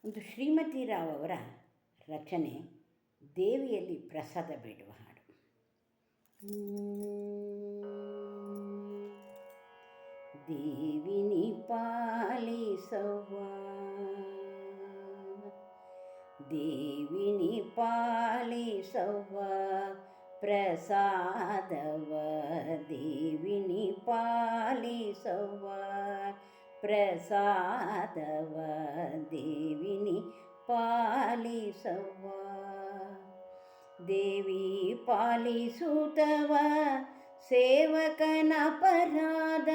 ಒಂದು ಶ್ರೀಮತಿ ರಾವ್ ಅವರ ರಚನೆ ದೇವಿಯಲ್ಲಿ ಪ್ರಸಾದ ಬೇಡುವ ಹಾಡು. ದೇವಿನಿ ಪಾಲಿಸವ್ವ, ದೇವಿನಿ ಪಾಲಿಸವ್ವ ಪ್ರಸಾದವ, ದೇವಿನಿ ಪಾಲಿಸವ್ವ ಪ್ರಸಾದವ, ದೇವಿನಿ ಪಾಲಿಸವ್ವ. ದೇವಿ ಪಾಲಿಸುತ್ತವ ಸೇವಕನ ಅಪರಾಧ,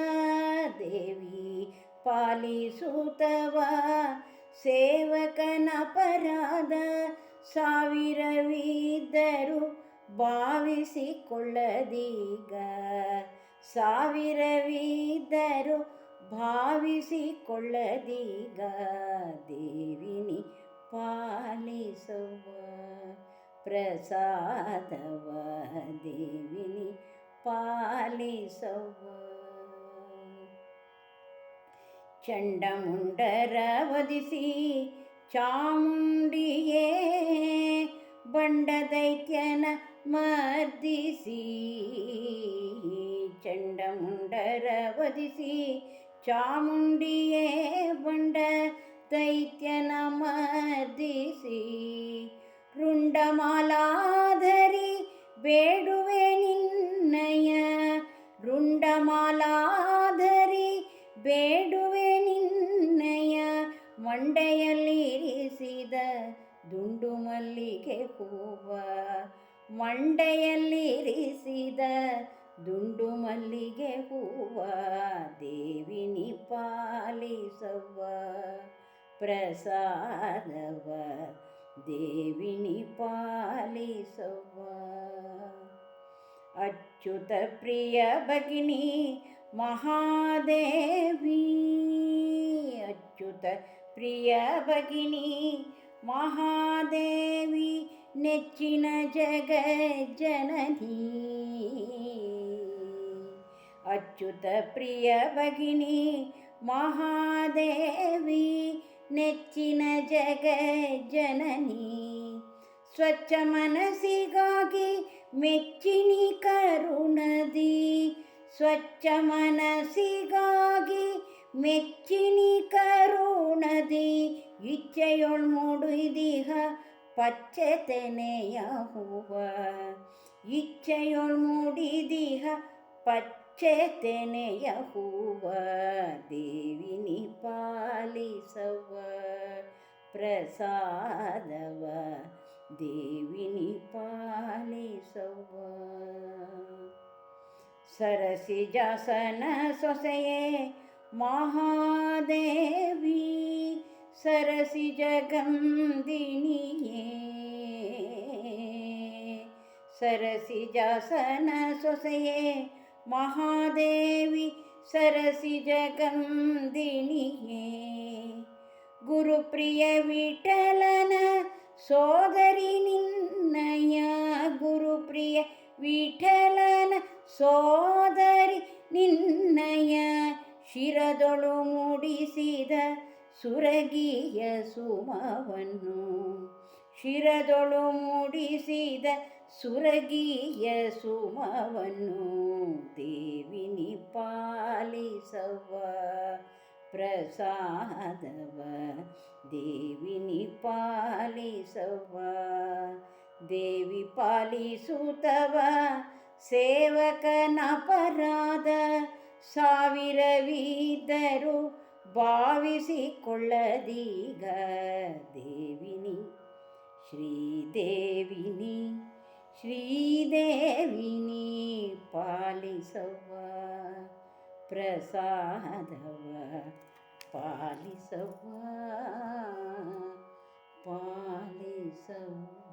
ದೇವಿ ಪಾಲಿಸುತ್ತವ ಸೇವಕನ ಅಪರಾಧ. ಸಾವಿರವಿದ್ದರೂ ಭಾವಿಸಿಕೊಳ್ಳದೀಗ, ಸಾವಿರವಿದ್ದರೂ ಭಾವಿಸಿಕೊಳ್ಳದೀಗ. ದೇವಿನಿ ಪಾಲಿಸವ್ವ ಪ್ರಸಾದವ, ದೇವಿನಿ ಪಾಲಿಸವ್ವ. ಚಂಡಮುಂಡರ ವಧಿಸಿ ಚಾಮುಂಡಿಯೇ ಬಂಡ ದೈತ್ಯನ ಮರ್ದಿಸಿ, ಚಂಡಮುಂಡರ ವಧಿಸಿ ಚಾಮುಂಡಿಯೇ ಬಂಡ ದೈತ್ಯನ ಮರ್ದಿಸಿ. ರುಂಡಮಾಲಾಧರಿ ಬೇಡುವೆ ನಿನ್ನಯ, ರುಂಡಮಾಲಾಧರಿ ಬೇಡುವೆ ನಿನ್ನಯ. ಮಂಡೆಯಲ್ಲಿರಿಸಿದ ದುಂಡು ಮಲ್ಲಿಗೆ ಹೂವ, ಮಂಡೆಯಲ್ಲಿರಿಸಿದ ದುಂಡು ಮಲ್ಲಿಗೆ ಹೂವ. ದೇವಿನಿ ಪಾಲಿಸವ್ವ ಪ್ರಸಾದವ, ದೇವಿನಿ ಪಾಲಿಸವ್ವ. ಅಚ್ಯುತ ಪ್ರಿಯ ಭಗಿನಿ ಮಹಾದೇವಿ, ಅಚ್ಯುತ ಪ್ರಿಯ ಭಗಿನಿ ಮಹಾದೇವಿ ನೆಚ್ಚಿನ ಜಗಜ್ಜನನಿ. ಅಚ್ಯುತ ಪ್ರಿಯ ಭಗಿನಿ ಮಹಾದೇವಿ ನೆಚ್ಚಿನ ಜಗಜ್ಜನನಿ. ಸ್ವಚ್ಛ ಮನಸ್ಸಿಗಾಗಿ ಮೆಚ್ಚಿನಿ ಕರುಣದಿ, ಸ್ವಚ್ಛ ಮನಸ್ಸಿಗಾಗಿ ಮೆಚ್ಚಿನಿ ಕರುಣದಿ. ಇಚ್ಛೆಯೊಳ್ ಮೂಡಿದಿಹ ಪಚ್ಚೆ ತೆನೆಯ ಹೂವ, ಇಚ್ಛೆಯೊಳ್ ಮೂಡಿದಿಹ ಪಚ್ಚೆ ತೆನೆಯ ಹೂವ. ದೇವಿನಿ ಪಾಲಿಸವ್ವ ಪ್ರಸಾದವ, ದೇವಿನಿ ಪಾಲಿಸವ್ವ. ಸರಸಿಜಾಸನ ಸೊಸೆಯೇ ಮಹಾದೇವಿ, ಸರಸಿಜ ಗಂಧಿನಿಯೇ. ಸರಸಿಜಾಸನ ಸೊಸೆಯೇ ಮಹಾದೇವಿ, ಸರಸಿಜ ಗಂಧಿನಿಯೇ. ಗುರುಪ್ರಿಯ ವಿಠಲನ ಸೋದರಿ ನಿನ್ನಯ, ಗುರುಪ್ರಿಯ ವಿಠಲನ ಸೋದರಿ ನಿನ್ನಯ. ಶಿರದೊಳು ಮೂಡಿಸಿದ ಸುರಗಿಯ ಸುಮವನ್ನು, ಶಿರದೊಳು ಮೂಡಿಸಿದ ಸುರಗಿಯ ಸುಮವನ್ನು. ದೇವಿನಿ ಪಾಲಿಸವ್ವ ಪ್ರಸಾದವ, ದೇವಿನಿ ಪಾಲಿಸವ್ವ. ದೇವಿ ಪಾಲಿಸುತ್ತವ ಸೇವಕನ ಅಪರಾಧ, ಸಾವಿರವಿದ್ದರೂ ಭಾವಿಸಿಕೊಳ್ಳದೀಗ. ದೇವಿನಿ ಶ್ರೀದೇವಿನಿ, ಶ್ರೀದೇವಿನಿ ಪಾಲಿಸವ್ವ ಪ್ರಸಾದವ, ಪಾಲಿಸವ್ವ ಪಾಲಿಸವ್ವ.